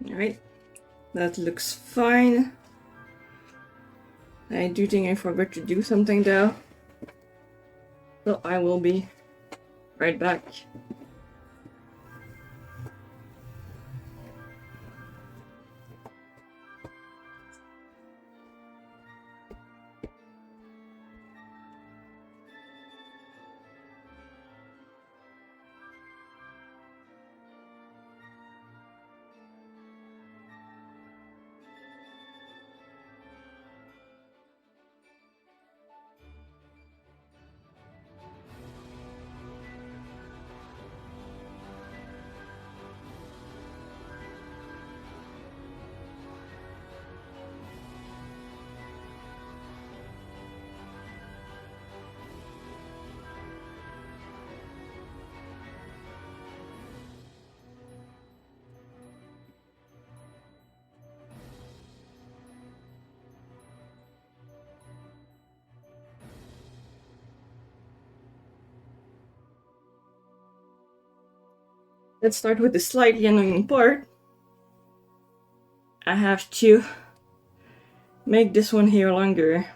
Alright, that looks fine. I do think I forgot to do something though. So I will be right back. Let's start with the slightly annoying part. I have to make this one here longer.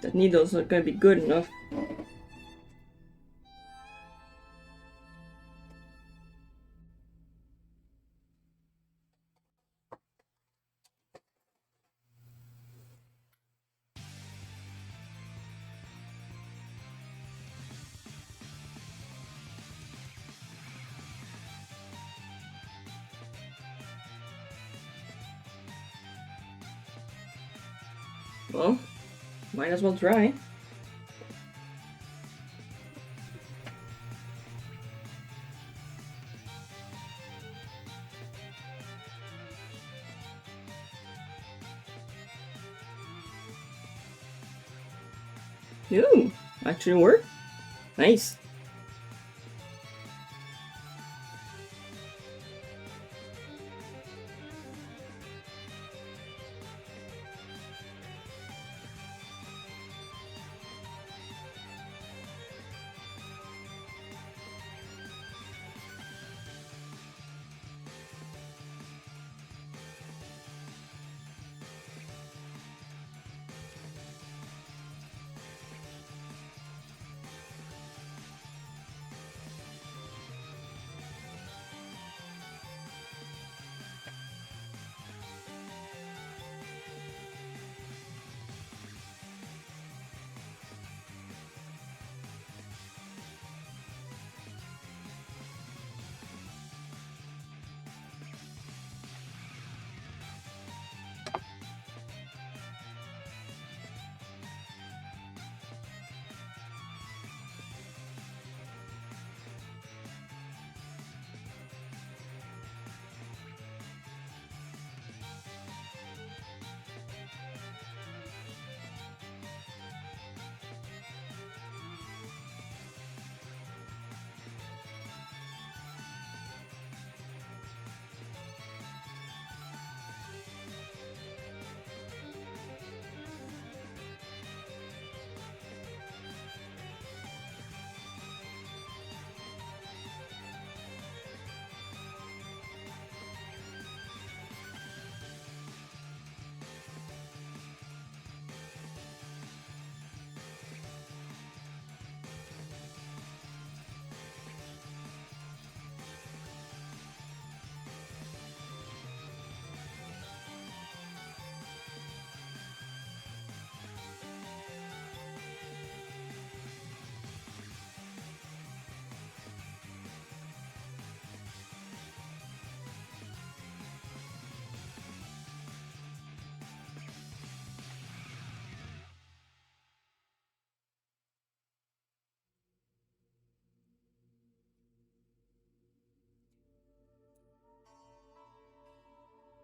That needle's not gonna be good enough. Well, might as well try. Ooh, actually worked. Nice.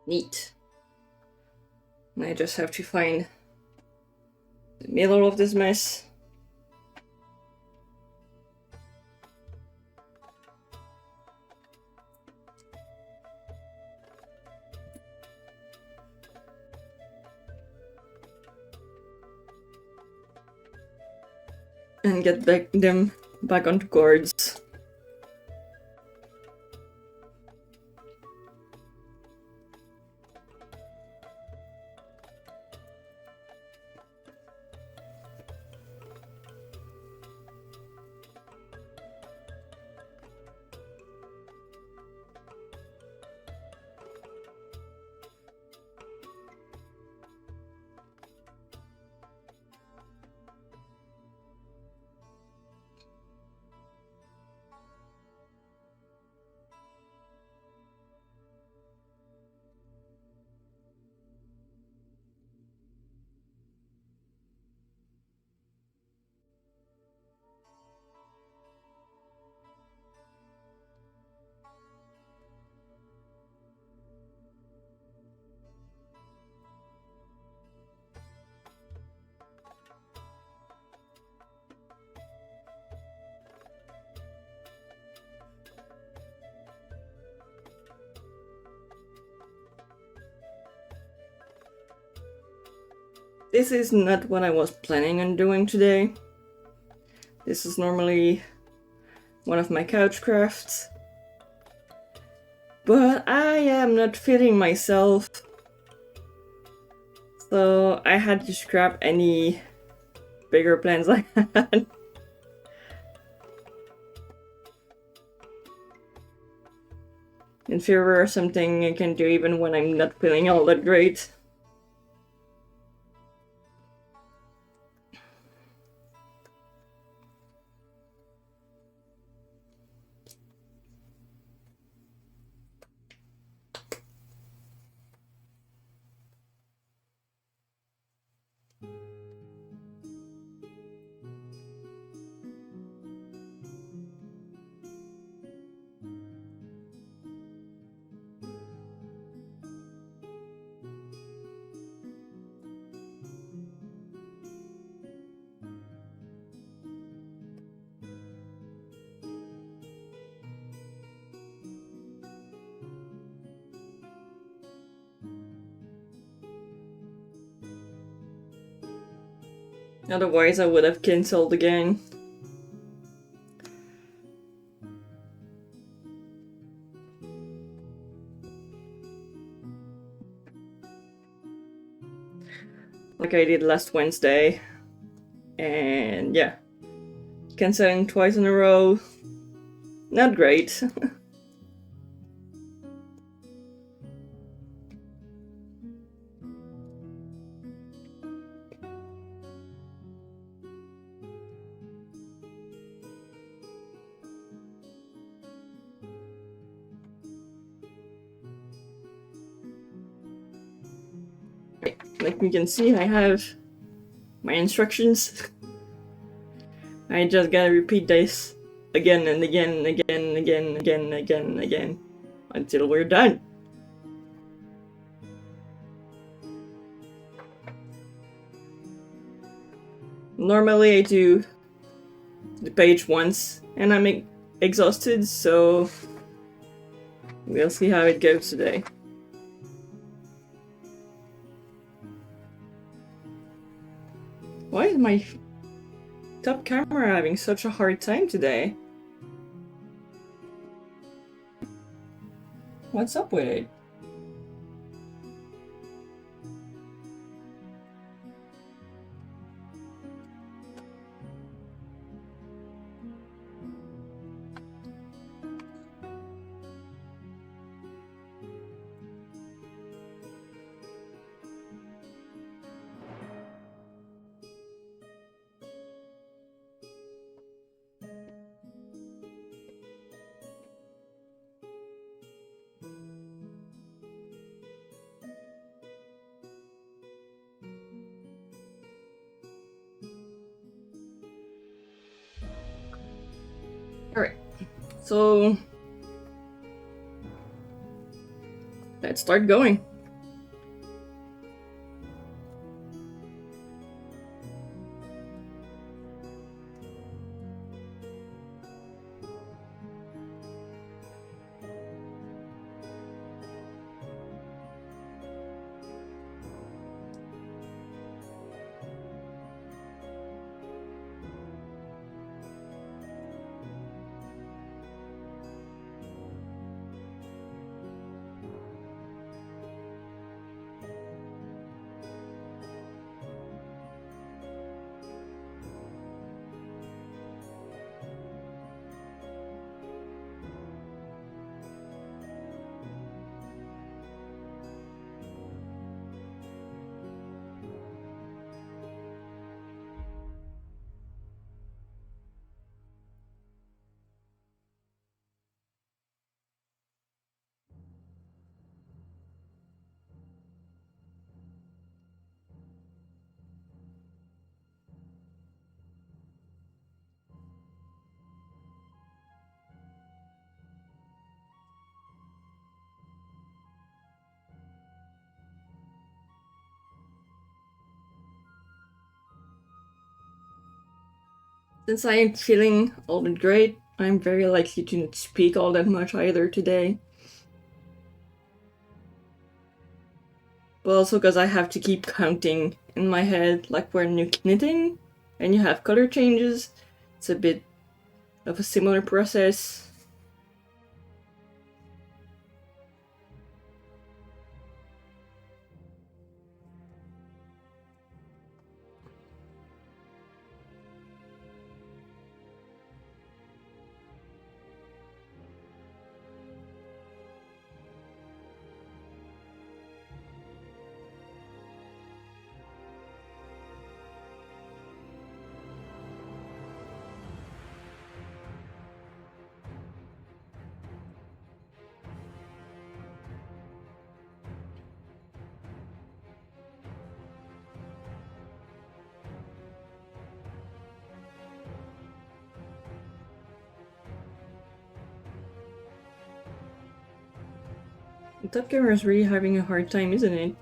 Neat. And I just have to find the middle of this mess. And get them back onto cords. This is not what I was planning on doing today. This is normally one of my couch crafts. But I am not feeling myself So I had to scrap any bigger plans I had. In favor of something I can do even when I'm not feeling all that great. Otherwise I would have cancelled again. Like I did last Wednesday. And yeah. Cancelling twice in a row. Not great. Like you can see, I have my instructions. I just gotta repeat this again and again and again and again and again and again and again until we're done. Normally I do the page once and I'm exhausted, so we'll see how it goes today. Why is my top camera having such a hard time today? What's up with it? Alright, so let's start going. Since I ain't feeling all that great, I'm very likely to not speak all that much either today. But also because I have to keep counting in my head, like when you're knitting and you have color changes, it's a bit of a similar process. top camera is really having a hard time, isn't it?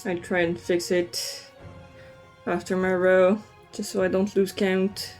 I try and fix it after my row, just so I don't lose count.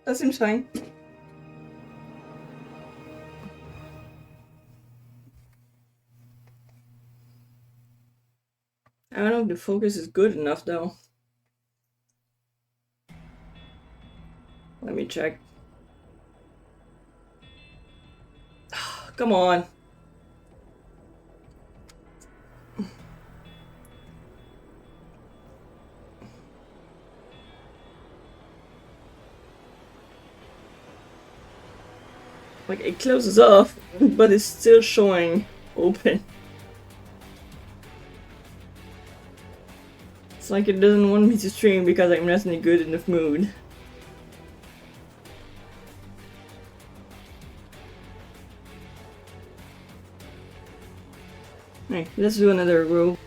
That seems fine. I don't know if the focus is good enough though. Let me check. Come on. Like, it closes off, but it's still showing open. It's like it doesn't want me to stream because I'm not in a good enough mood. Alright, let's do another row.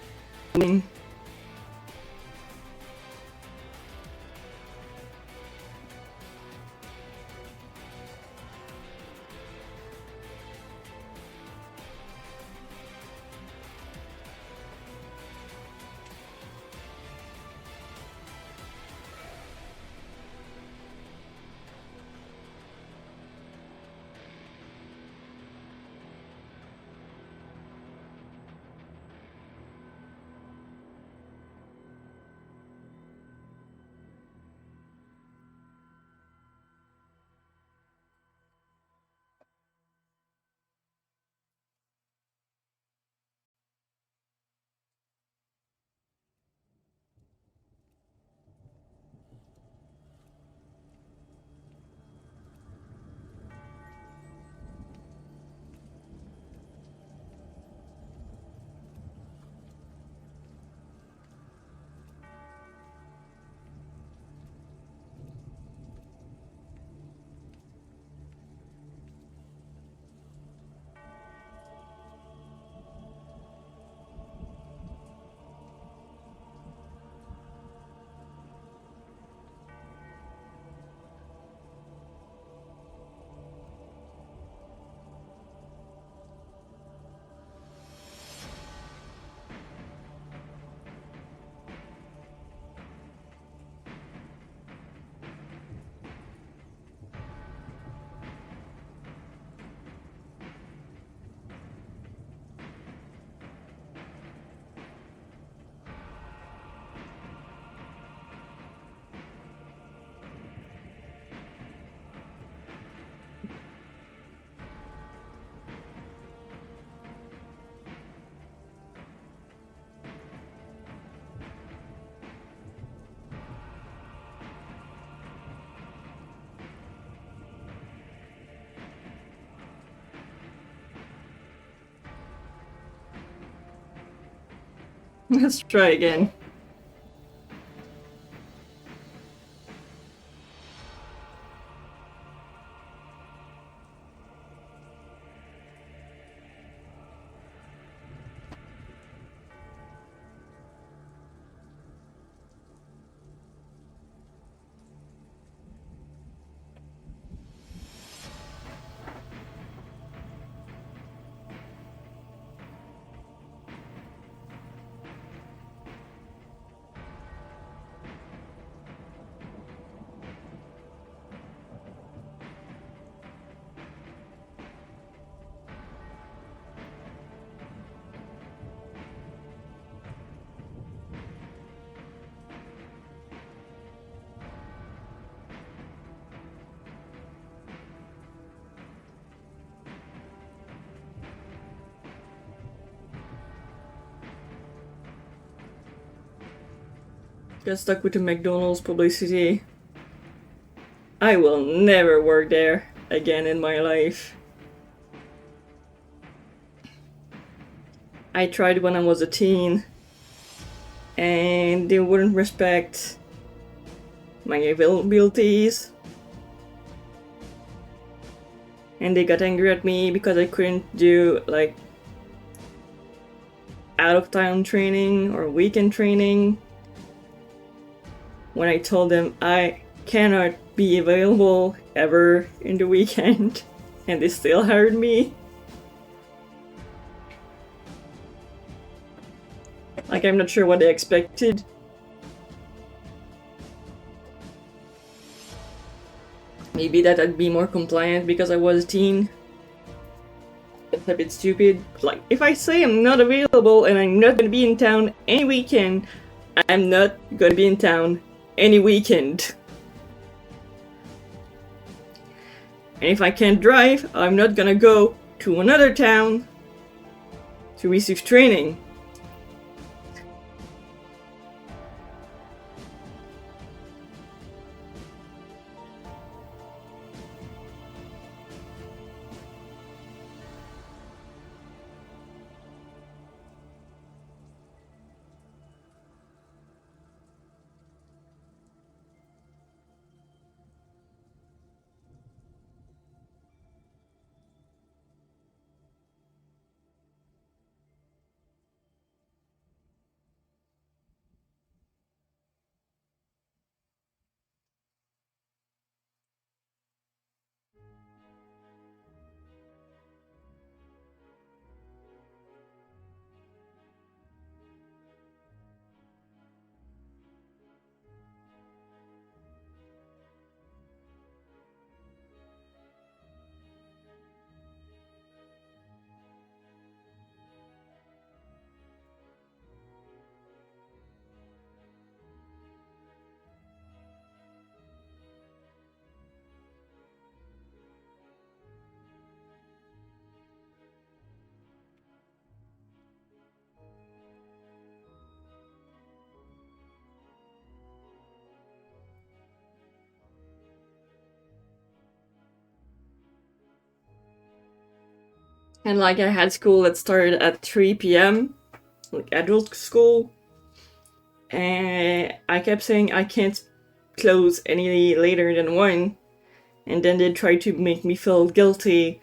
Let's try again. Got stuck with the McDonald's publicity. I will never work there again in my life. I tried when I was a teen, and they wouldn't respect my abilities. And they got angry at me because I couldn't do like out of town training or weekend training. When I told them I cannot be available ever in the weekend, and they still hired me. Like, I'm not sure what they expected. Maybe that I'd be more compliant because I was a teen. That's a bit stupid. Like, if I say I'm not available and I'm not gonna be in town any weekend, I'm not gonna be in town any weekend. And if I can't drive, I'm not gonna go to another town to receive training. And like, I had school that started at 3 p.m., like adult school, and I kept saying I can't close any later than 1, and then they tried to make me feel guilty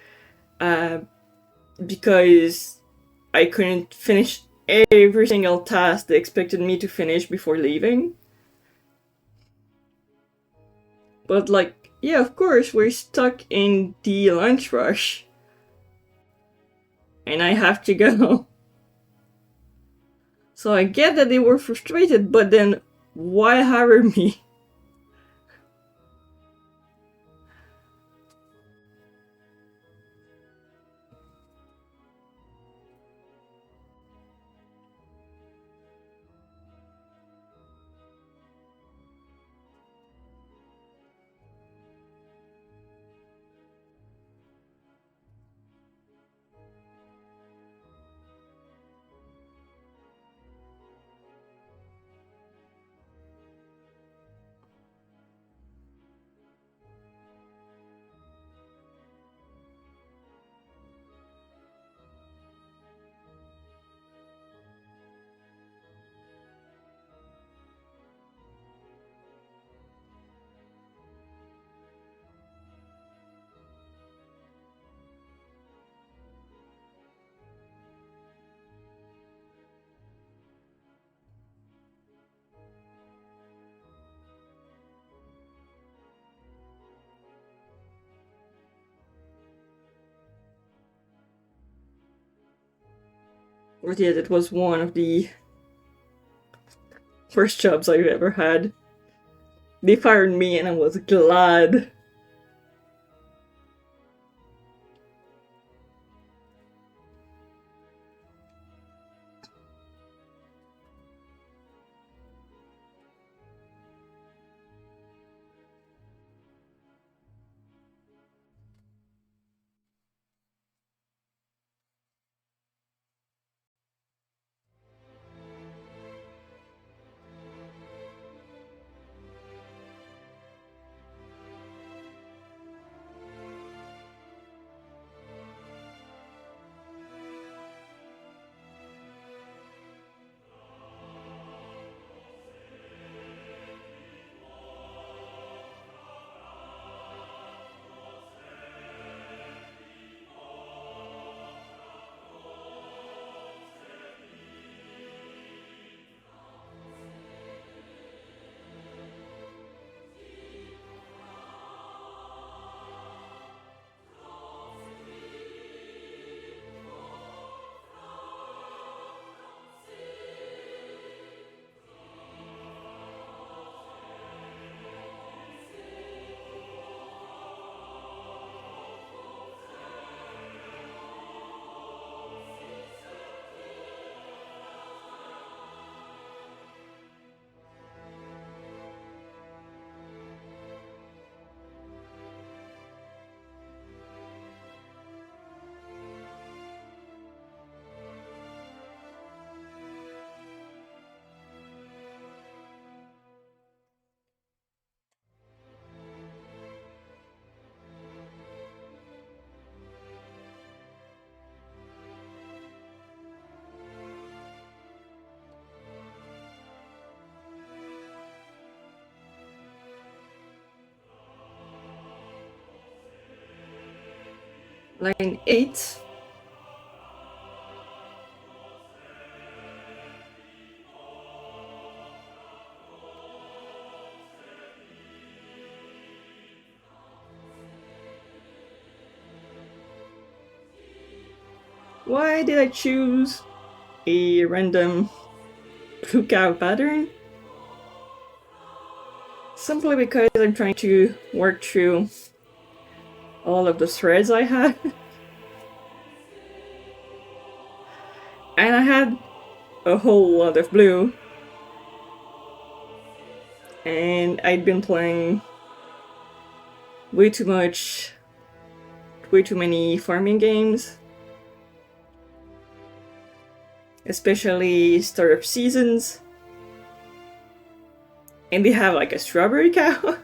because I couldn't finish every single task they expected me to finish before leaving. But like, yeah, of course, we're stuck in the lunch rush. And I have to go. So I get that they were frustrated, but then why hire me? But yet it was one of the first jobs I've ever had. They fired me and I was glad. Line 8. Why did I choose a random hookout pattern? Simply because I'm trying to work through all of the threads I had. And I had a whole lot of blue. And I'd been playing way too many farming games. Especially startup seasons. And they have like a strawberry cow.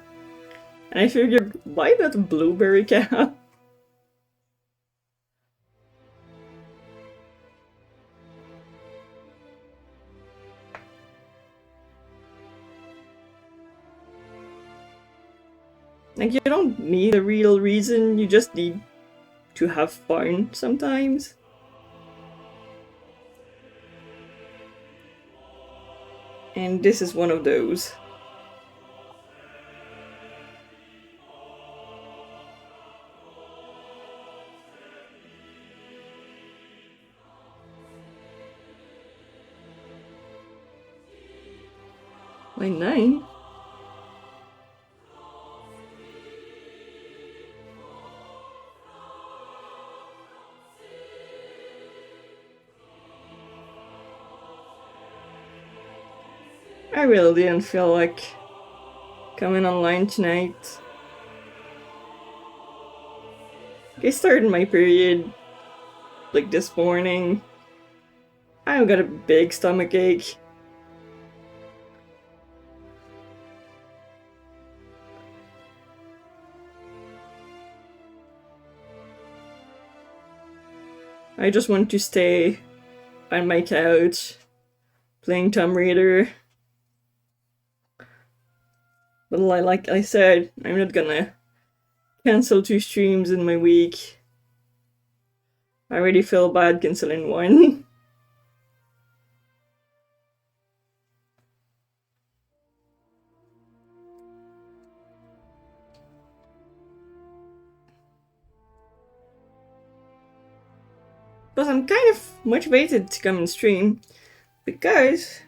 And I figured, why not a blueberry cow? Like, you don't need a real reason, you just need to have fun sometimes. And this is one of those. Line 9. I really didn't feel like coming online tonight. I started my period like this morning. I've got a big stomach ache. I just want to stay on my couch playing Tomb Raider. But like I said, I'm not gonna cancel 2 streams in my week. I already feel bad canceling one. But I'm kind of motivated to come and stream because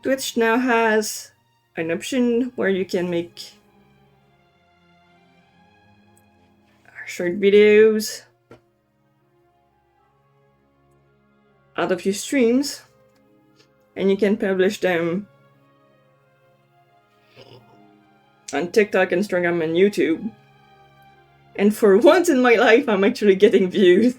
Twitch now has an option where you can make short videos out of your streams, and you can publish them on TikTok, Instagram, and YouTube. And for once in my life, I'm actually getting views.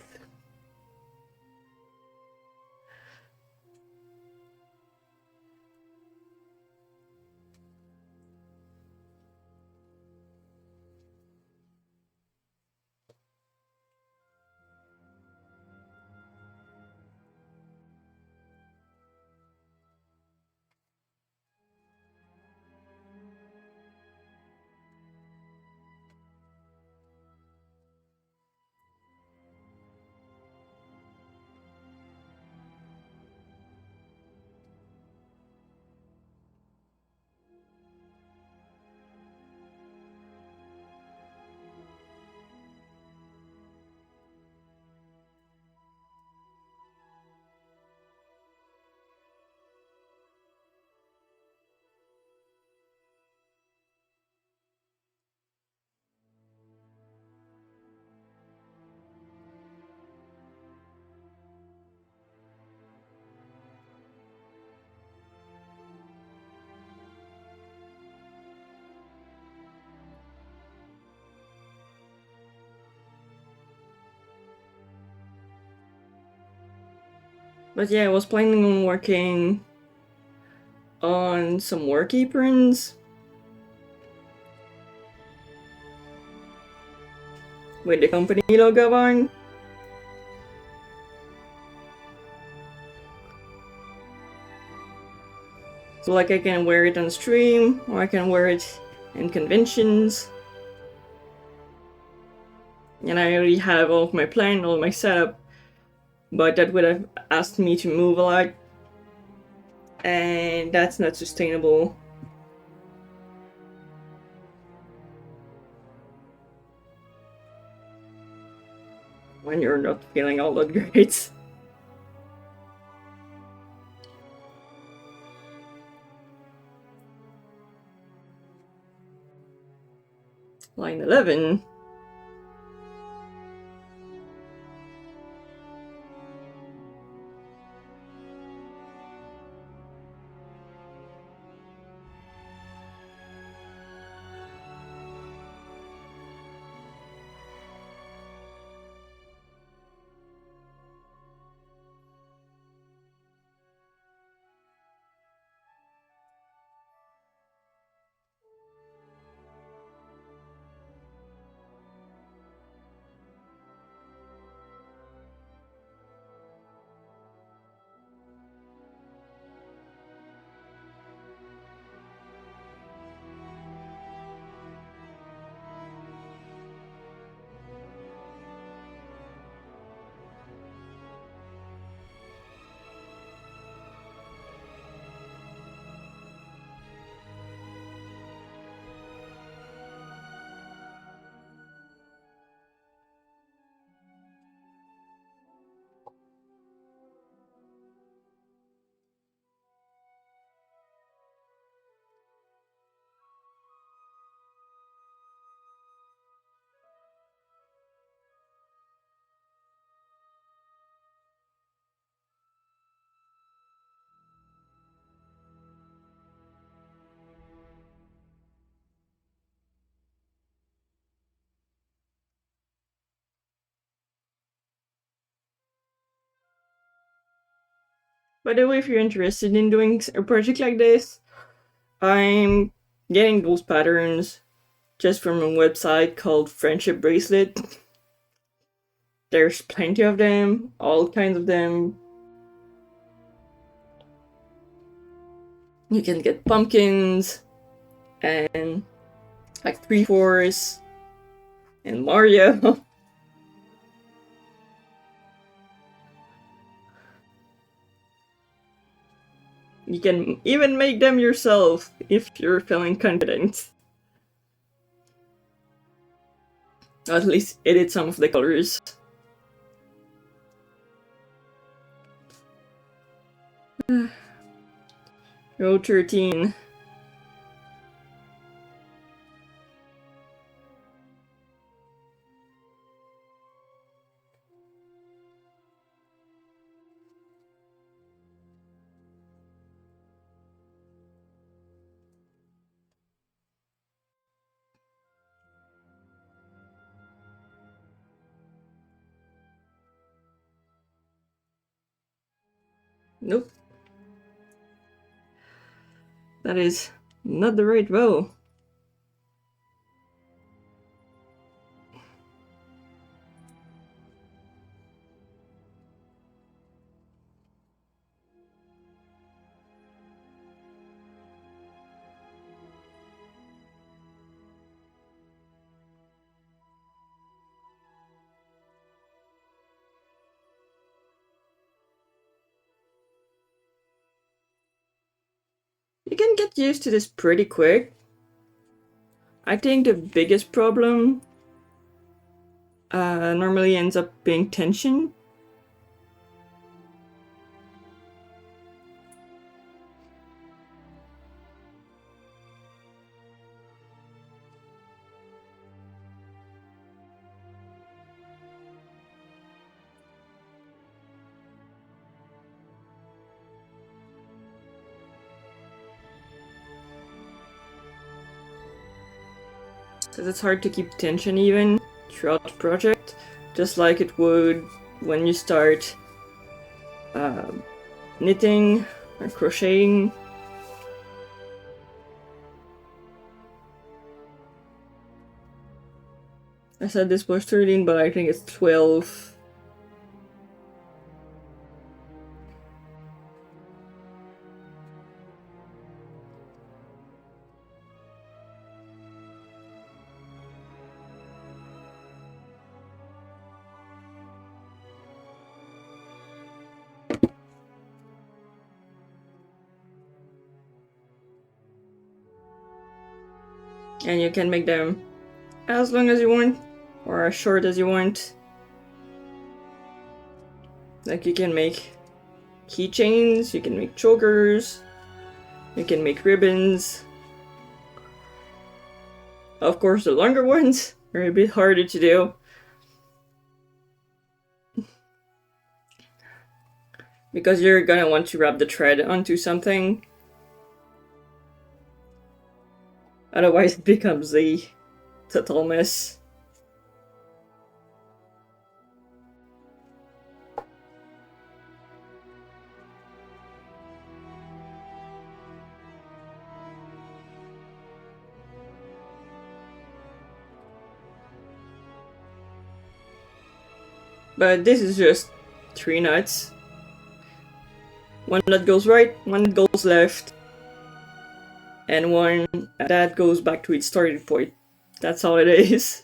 But yeah, I was planning on working on some work aprons with the company logo on. So like I can wear it on stream, or I can wear it in conventions. And I already have all of my plan, all of my setup, but that would have asked me to move a lot, and that's not sustainable. When you're not feeling all that great. Line 11. By the way, if you're interested in doing a project like this, I'm getting those patterns just from a website called Friendship Bracelet. There's plenty of them, all kinds of them. You can get pumpkins and like 3-4s and Mario. You can even make them yourself if you're feeling confident. Or at least edit some of the colors. Row 13. Nope. That is not the right row. You can get used to this pretty quick. I think the biggest problem normally ends up being tension. Because it's hard to keep tension even throughout the project, just like it would when you start knitting or crocheting. I said this was 13, but I think it's 12. And you can make them as long as you want, or as short as you want. Like you can make keychains, you can make chokers, you can make ribbons. Of course, the longer ones are a bit harder to do. Because you're gonna want to wrap the thread onto something. Otherwise it becomes a total mess. But this is just 3 knots. One that goes right, one that goes left, and one that goes back to its starting point. That's all it is.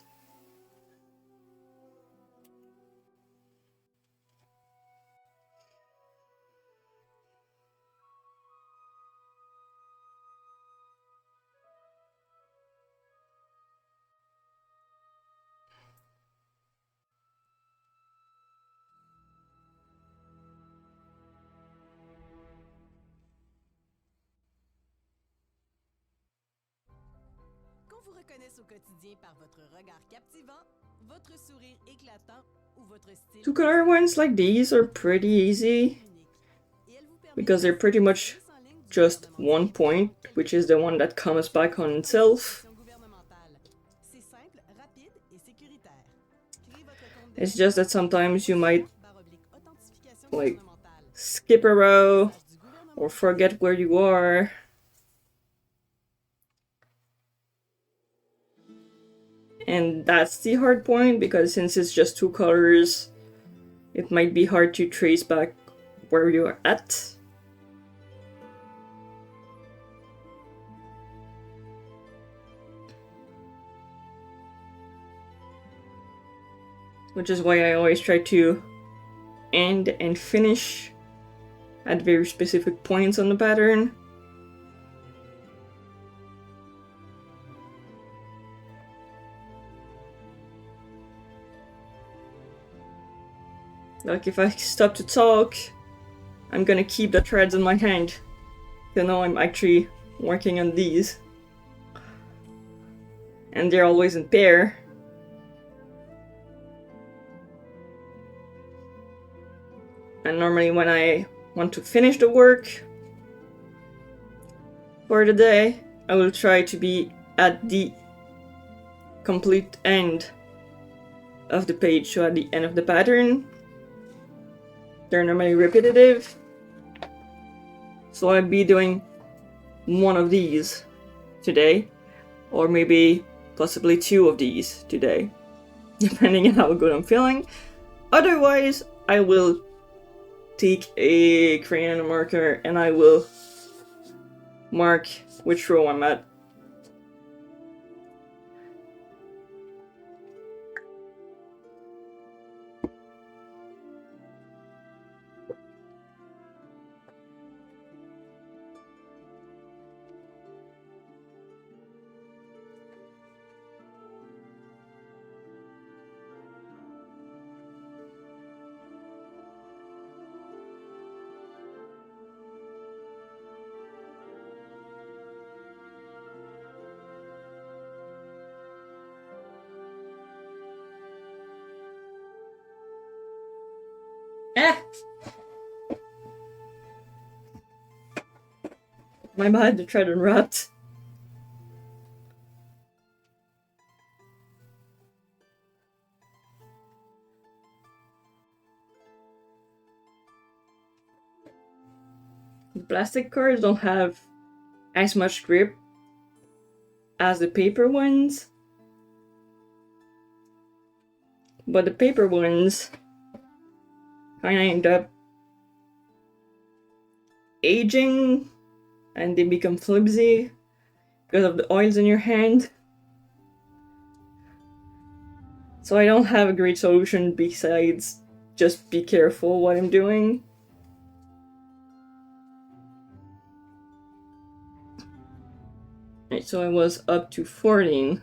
Qu'on vous reconnaisse au quotidien par votre regard captivant, votre sourire éclatant ou votre style. 2-color ones like these are pretty easy because they're pretty much just one point, which is the one that comes back on itself. It's just that sometimes you might like skip a row or forget where you are. And that's the hard point, because since it's just 2 colors, it might be hard to trace back where you're at. Which is why I always try to end and finish at very specific points on the pattern. Like if I stop to talk, I'm gonna keep the threads in my hand. You know, I'm actually working on these. And they're always in pair. And normally when I want to finish the work for the day, I will try to be at the complete end of the page, so at the end of the pattern. They're normally repetitive. So I'll be doing one of these today, or maybe possibly two of these today, depending on how good I'm feeling. Otherwise, I will take a crayon and a marker and I will mark which row I'm at. Ah! My bad, the thread unwrapped. The plastic cards don't have as much grip as the paper ones, but the paper ones kinda end up aging and they become flimsy because of the oils in your hand. So I don't have a great solution besides just be careful what I'm doing. Right, so I was up to 14.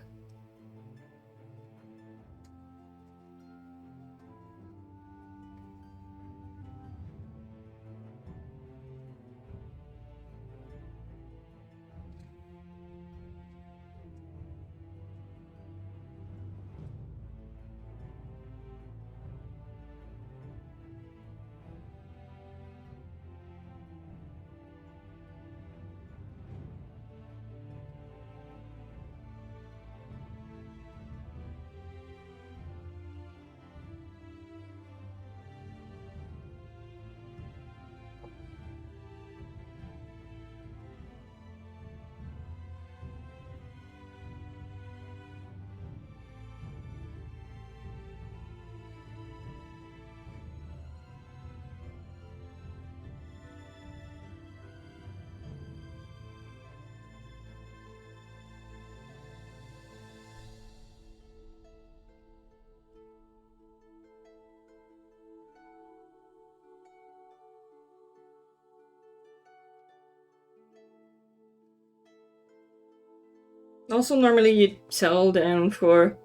Also, normally you settle down for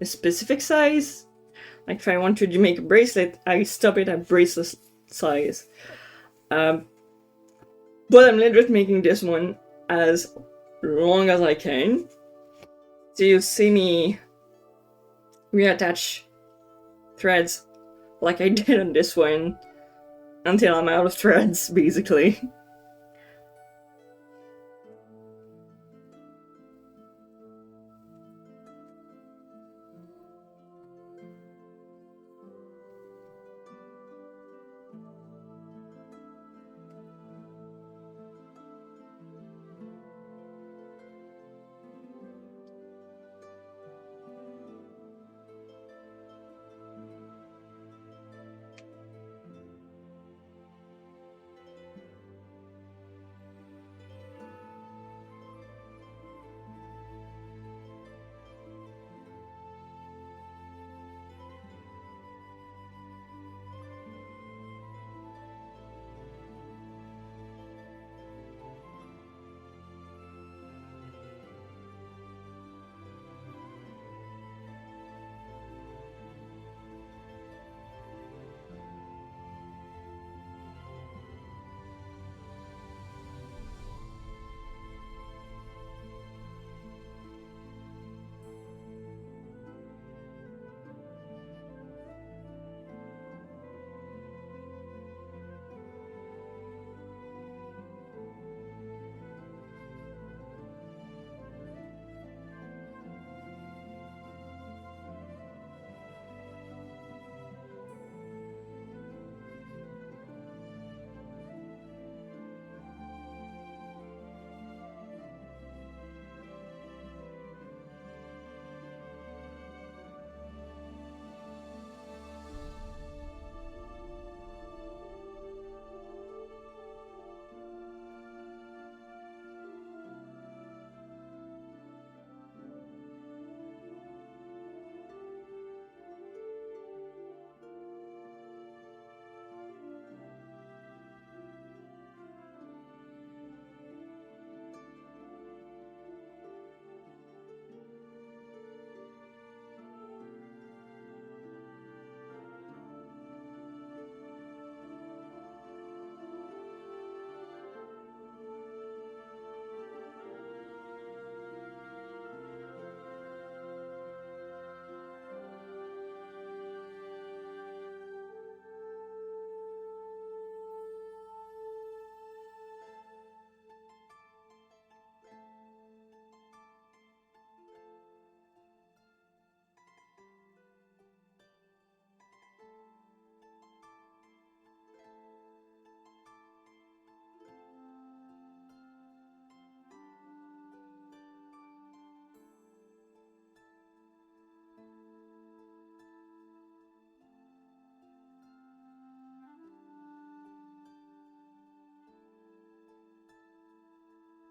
a specific size. Like if I want to make a bracelet, I stop it at bracelet size. But I'm legit making this one as long as I can. So you see me reattach threads like I did on this one until I'm out of threads, basically.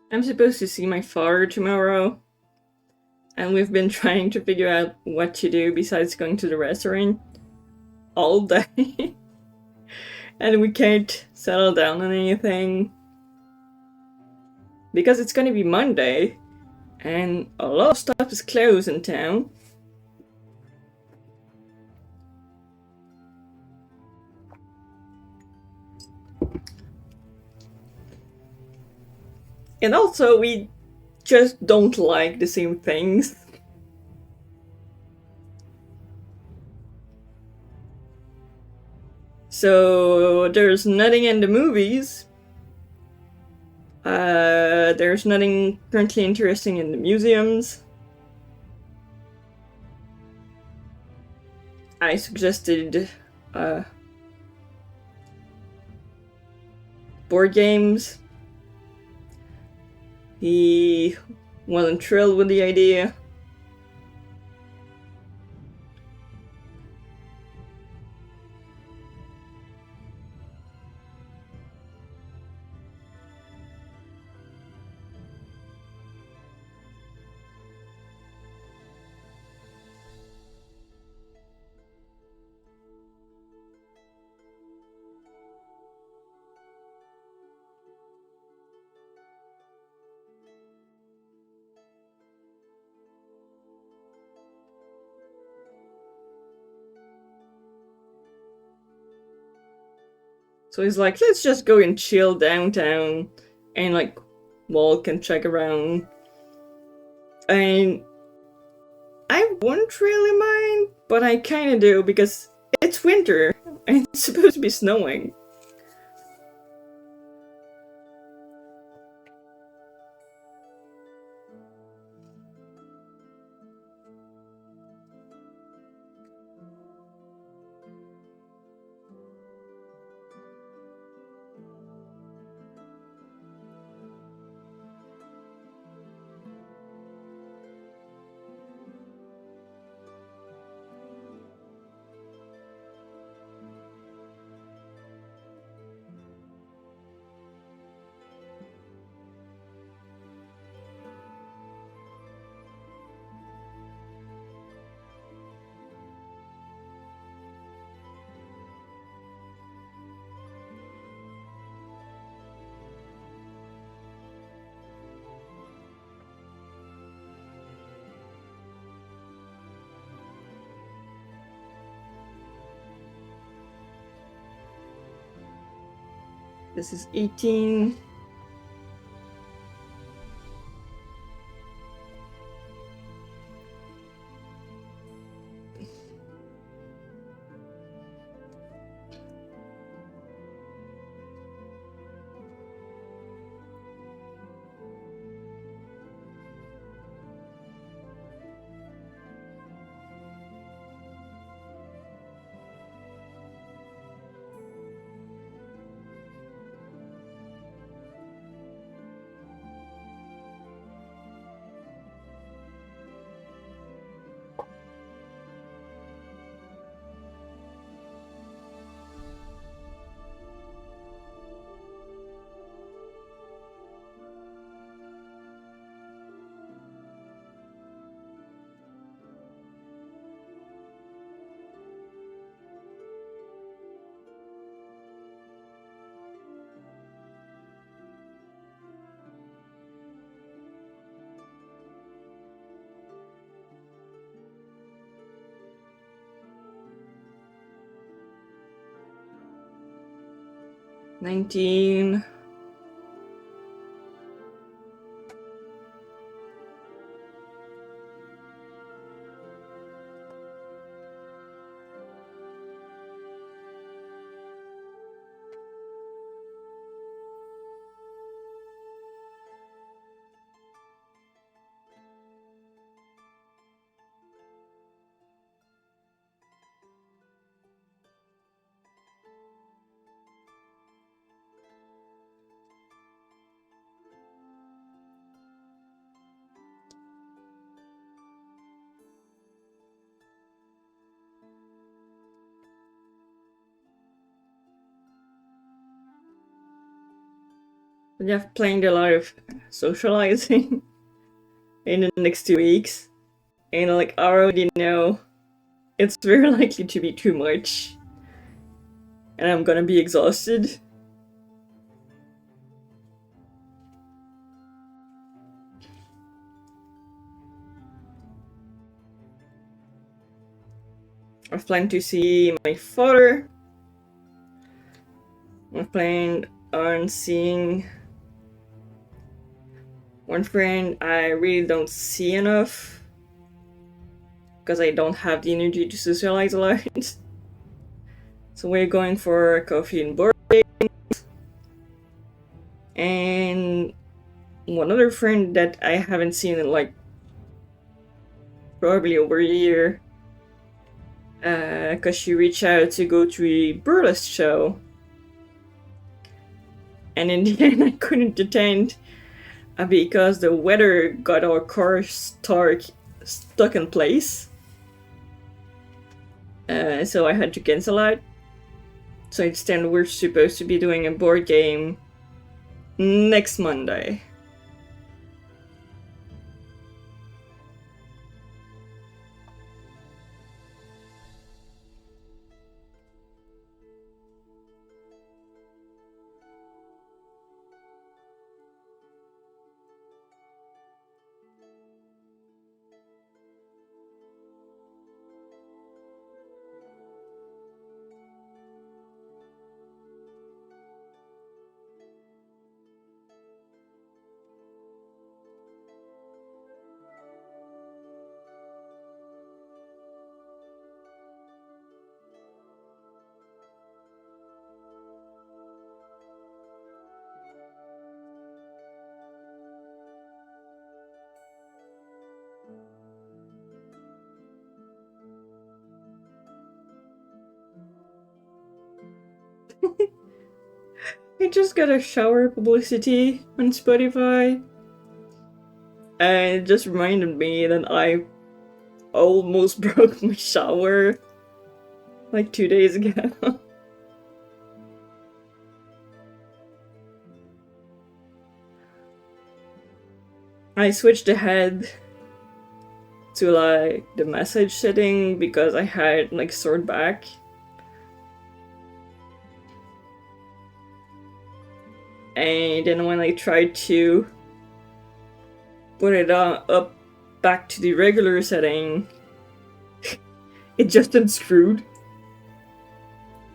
I'm supposed to see my father tomorrow, and we've been trying to figure out what to do besides going to the restaurant all day. And we can't settle down on anything. Because it's gonna be Monday, and a lot of stuff is closed in town. And also, we just don't like the same things. So, there's nothing in the movies. There's nothing currently interesting in the museums. I suggested board games. He wasn't thrilled with the idea. So he's like, let's just go and chill downtown and like walk and check around. And I wouldn't really mind, but I kinda do because it's winter and it's supposed to be snowing. This is 18. $19. But I've played a lot of socializing in the next 2 weeks. And like I already know it's very likely to be too much. And I'm gonna be exhausted. I've planned to see my father. I've planned on seeing one friend I really don't see enough because I don't have the energy to socialize a lot. So we're going for coffee and board games. And one other friend that I haven't seen in like probably over a year, because she reached out to go to a burlesque show. And in the end, I couldn't attend because the weather got our car stuck in place. So I had to cancel out. So instead, we're supposed to be doing a board game next Monday. I just got a shower publicity on Spotify. And it just reminded me that I almost broke my shower like 2 days ago. I switched ahead to like the message setting because I had like sore back. And then when I tried to put it up back to the regular setting, it just unscrewed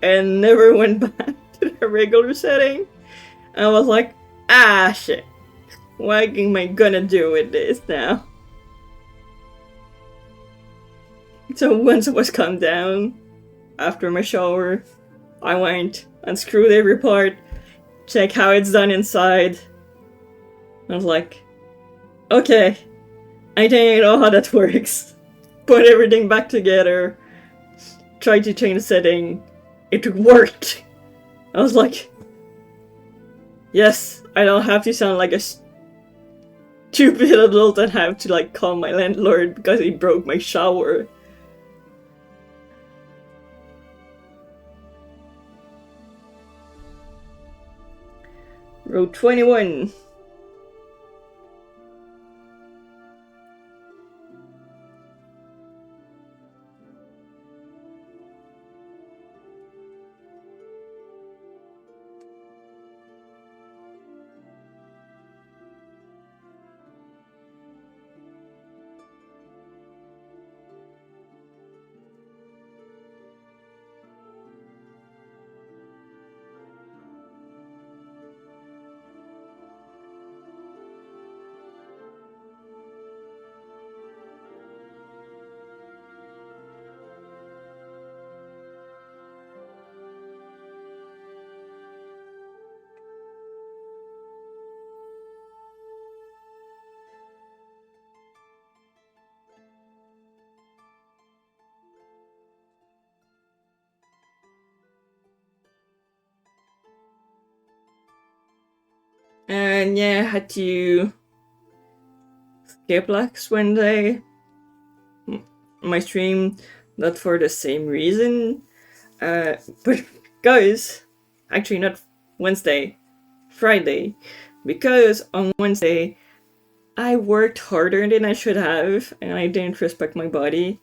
and never went back to the regular setting. I was like, ah shit, what am I gonna do with this now? So once it was calmed down, after my shower, I went, unscrewed every part, check how it's done inside. I was like, okay, I think I know how that works. Put everything back together, tried to change the setting, it worked. I was like, yes, I don't have to sound like a stupid adult and have to like call my landlord because he broke my shower. Row 21. And yeah, I had to skip last Wednesday my stream, not for the same reason, but guys, actually not Wednesday, Friday, because on Wednesday I worked harder than I should have and I didn't respect my body.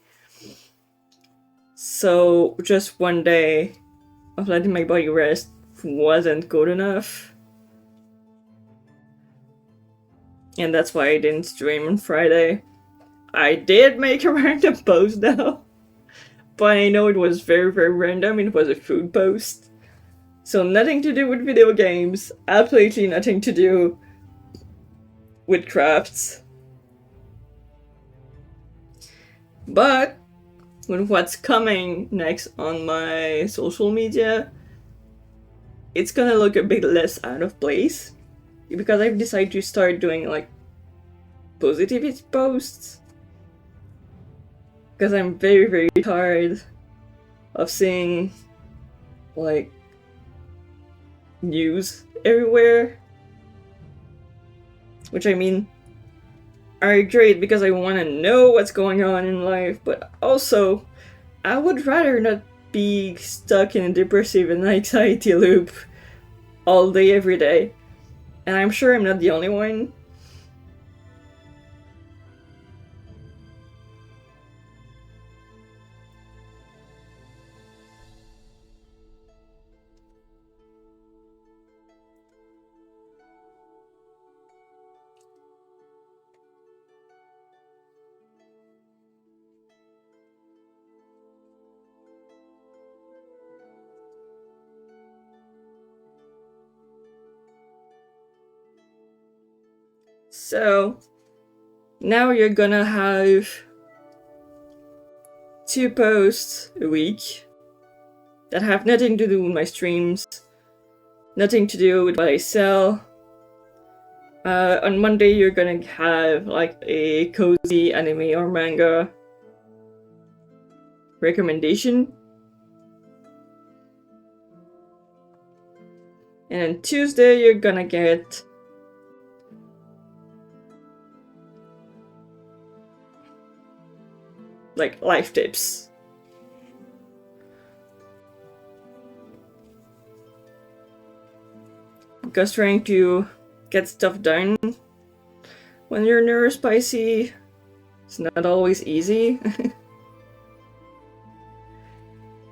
So just one day of letting my body rest wasn't good enough. And that's why I didn't stream on Friday. I did make a random post though. But I know it was very, very random. It was a food post. So nothing to do with video games. Absolutely nothing to do with crafts. But with what's coming next on my social media, it's gonna look a bit less out of place. Because I've decided to start doing like positivity posts. Because I'm very, very tired of seeing like news everywhere. Which I mean are great because I want to know what's going on in life, but also I would rather not be stuck in a depressive and anxiety loop all day every day. And I'm sure I'm not the only one. So now you're gonna have 2 posts a week that have nothing to do with my streams, nothing to do with what I sell. On Monday you're gonna have like a cozy anime or manga recommendation. And on Tuesday you're gonna get like life tips. Because trying to get stuff done when you're neurospicy, it's not always easy.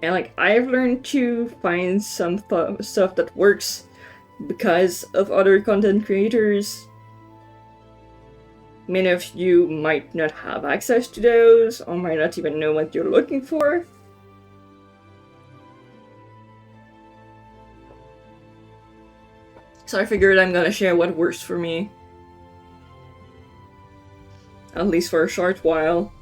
And like I've learned to find some stuff that works because of other content creators. Many of you might not have access to those or might not even know what you're looking for. So I figured I'm gonna share what works for me. At least for a short while.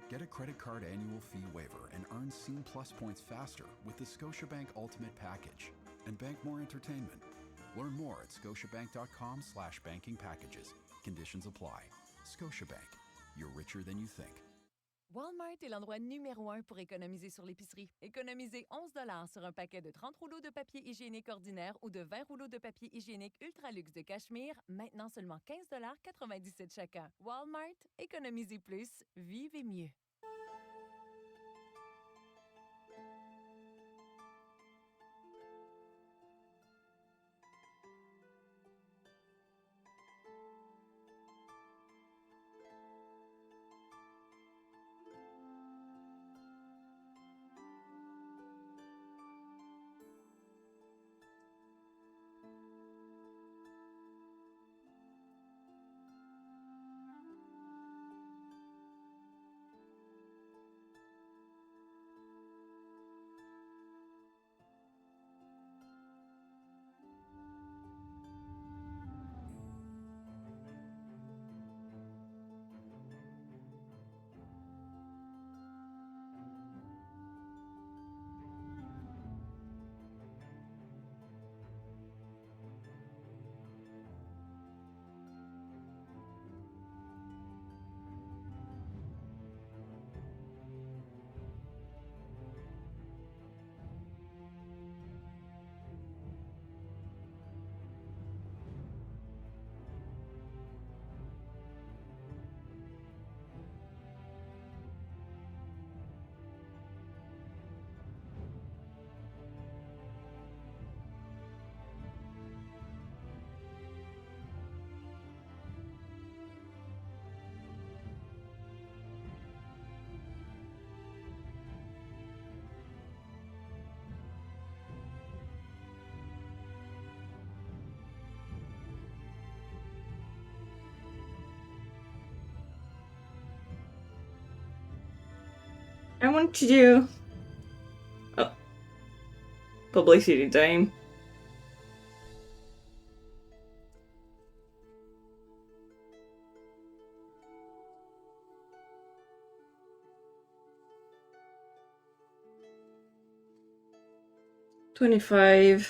Get a credit card annual fee waiver and earn Scene Plus points faster with the Scotiabank Ultimate Package and bank more entertainment. Learn more at scotiabank.com/banking packages. Conditions apply. Scotiabank. You're richer than you think. Walmart est l'endroit numéro 1 pour économiser sur l'épicerie. Économisez 11 $ sur un paquet de 30 rouleaux de papier hygiénique ordinaire ou de 20 rouleaux de papier hygiénique ultra luxe de cachemire, maintenant seulement 15,97 $ chacun. Walmart, économisez plus, vivez mieux. I want to do... Oh. Publicity time. $25.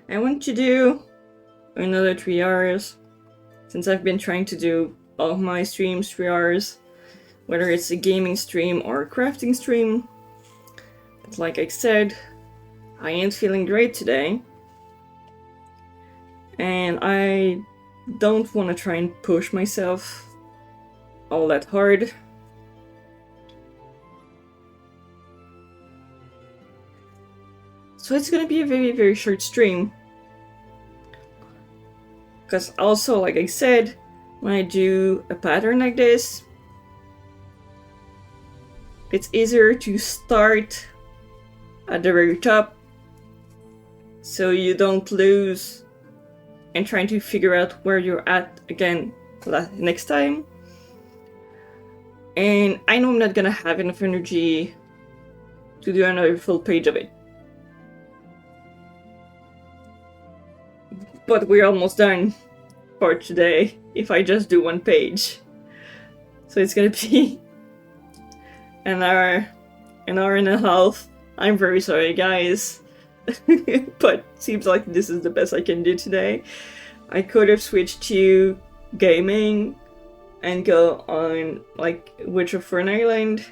I want to do another 3 hours, since I've been trying to do all of my streams 3 hours, whether it's a gaming stream or a crafting stream. But like I said, I ain't feeling great today, and I don't want to try and push myself all that hard. So it's gonna be a very, very short stream. Because also, like I said, when I do a pattern like this, it's easier to start at the very top so you don't lose and trying to figure out where you're at again next time. And I know I'm not gonna have enough energy to do another full page of it. But we're almost done for today if I just do one page. So it's gonna be an hour and a half. I'm very sorry, guys. But seems like this is the best I can do today. I could have switched to gaming and go on like Witch of Fern Island.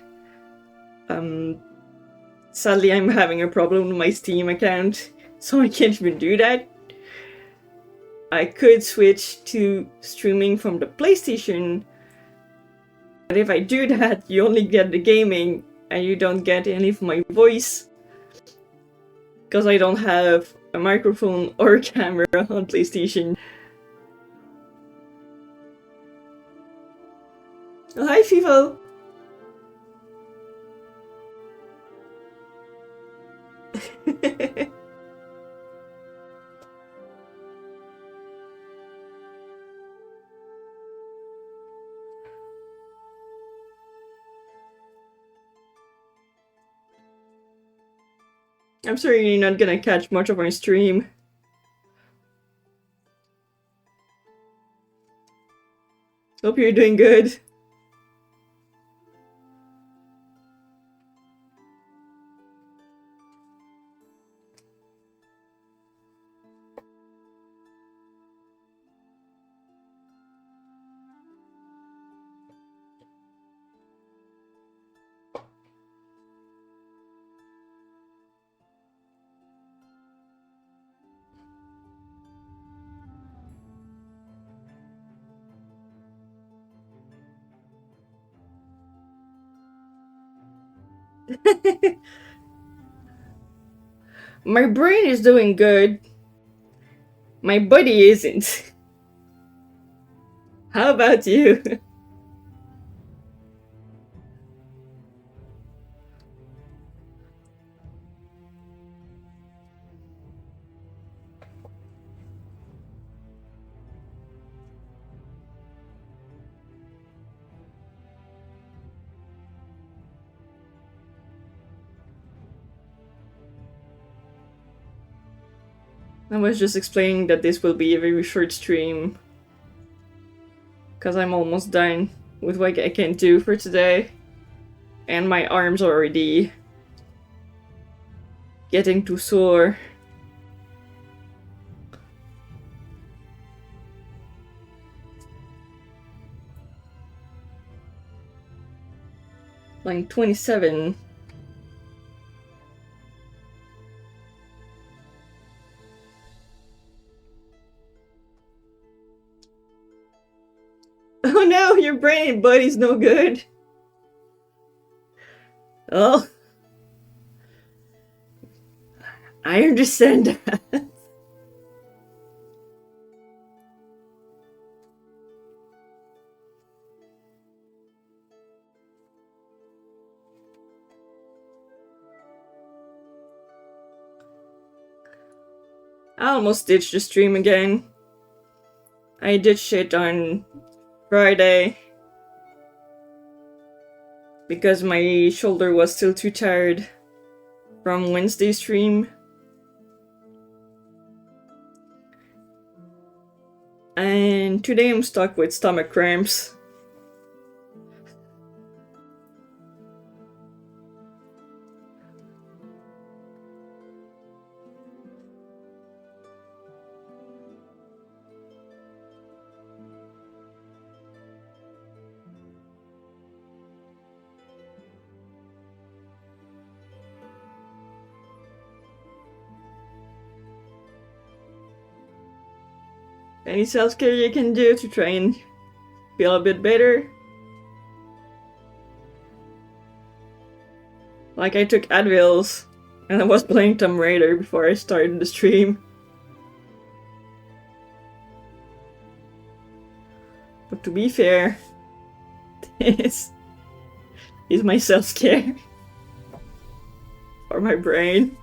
Sadly, I'm having a problem with my Steam account, so I can't even do that. I could switch to streaming from the PlayStation, but if I do that, you only get the gaming and you don't get any of my voice, because I don't have a microphone or a camera on PlayStation. Oh, hi, FIFO! I'm sorry you're not gonna catch much of my stream. Hope you're doing good. My brain is doing good. My body isn't. How about you? I was just explaining that this will be a very short stream. Because I'm almost done with what I can do for today. And my arms are already getting too sore. Line 27. Oh no, your brain and body's no good. Oh. I understand that. I almost ditched the stream again. I ditched it on Friday because my shoulder was still too tired from Wednesday's stream. And today I'm stuck with stomach cramps. Any self-care you can do to try and feel a bit better? Like I took Advils and I was playing Tomb Raider before I started the stream. But to be fair, this is my self-care for my brain.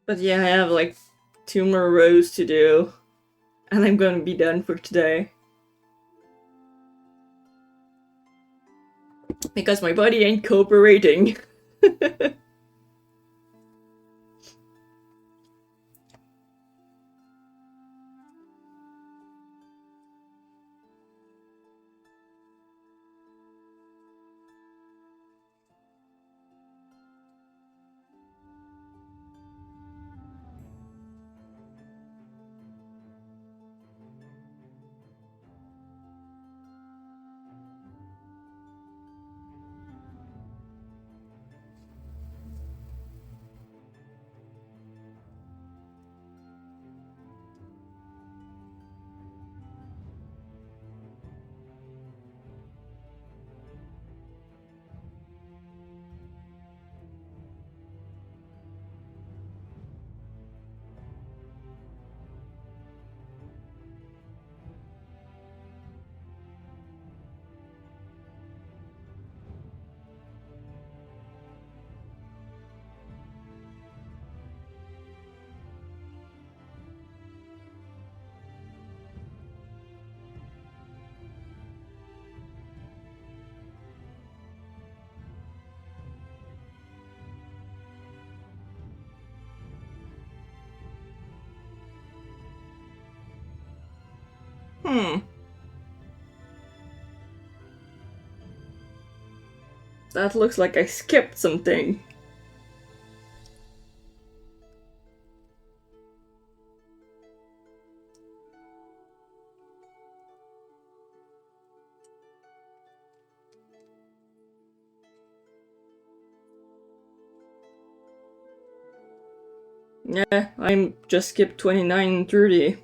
But yeah, I have like 2 more rows to do, and I'm gonna be done for today. Because my body ain't cooperating. That looks like I skipped something. Yeah, I just skipped 29 and 30.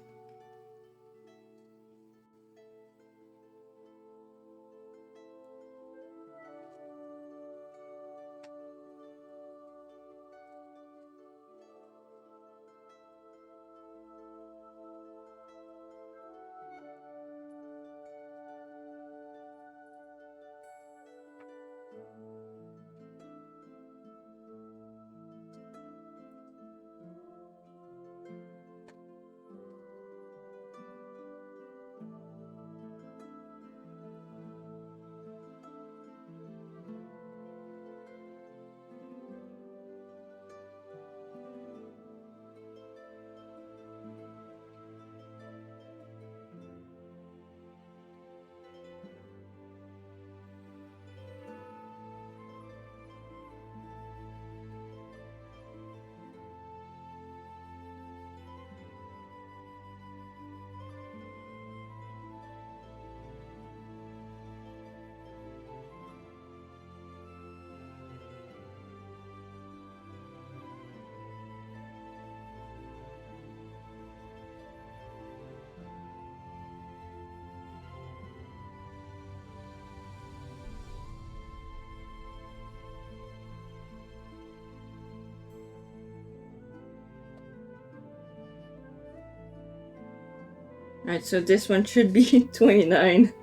Alright, so this one should be 29.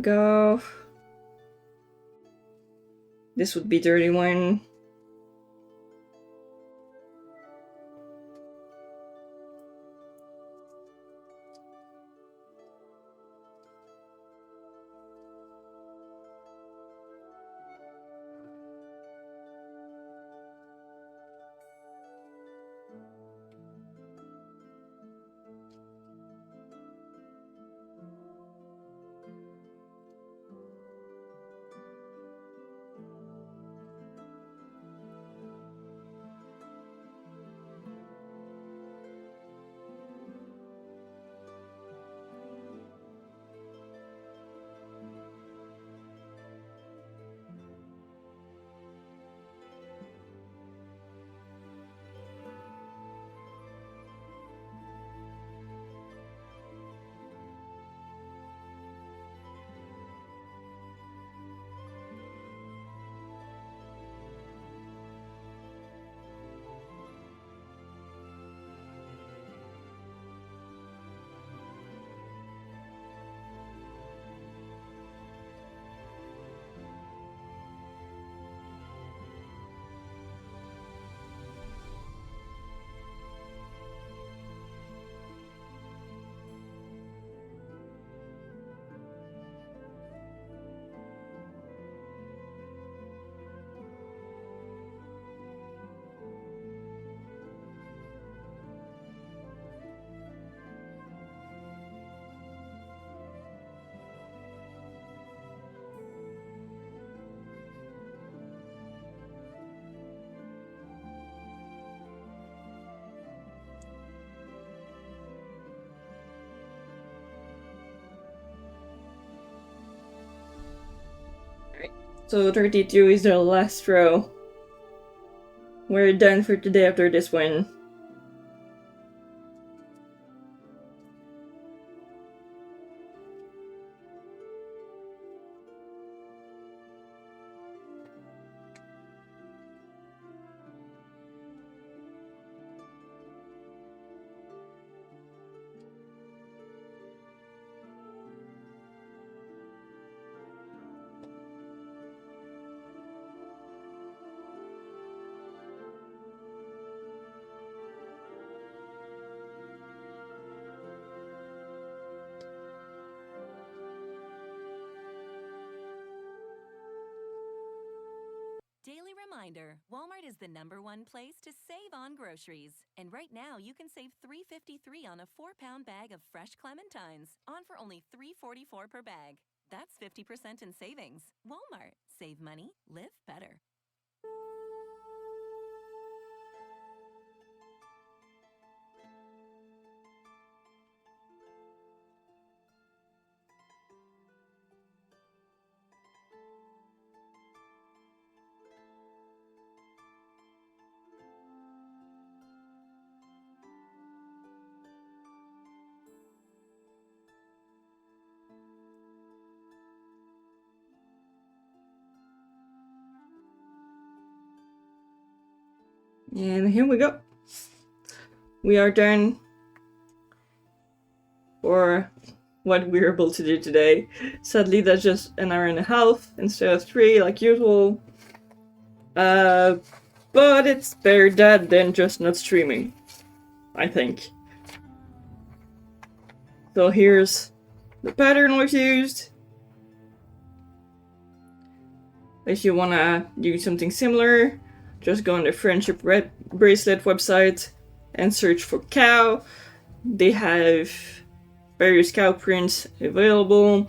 go. This would be 31. So 32 is the last row. We're done for today after this one. Daily reminder, Walmart is the #1 place to save on groceries. And right now, you can save $3.53 on a 4-pound bag of fresh clementines, on for only $3.44 per bag. That's 50% in savings. Walmart. Save money, live better. And here we go. We are done for what we're able to do today. Sadly, that's just an hour and a half instead of 3 like usual. But it's better that than just not streaming, I think. So here's the pattern we've used. If you wanna do something similar, just go on the Friendship Red Bracelet website and search for cow. They have various cow prints available,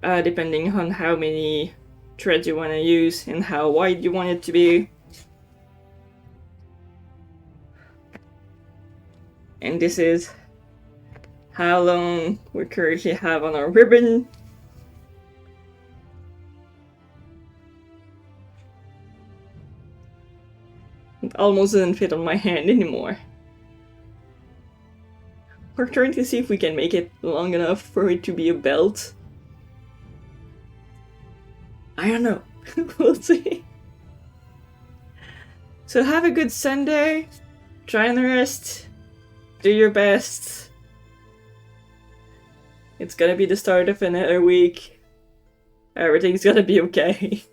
depending on how many threads you want to use and how wide you want it to be. And this is how long we currently have on our ribbon. It almost doesn't fit on my hand anymore. We're trying to see if we can make it long enough for it to be a belt. I don't know. We'll see. So have a good Sunday. Try and rest. Do your best. It's gonna be the start of another week. Everything's gonna be okay.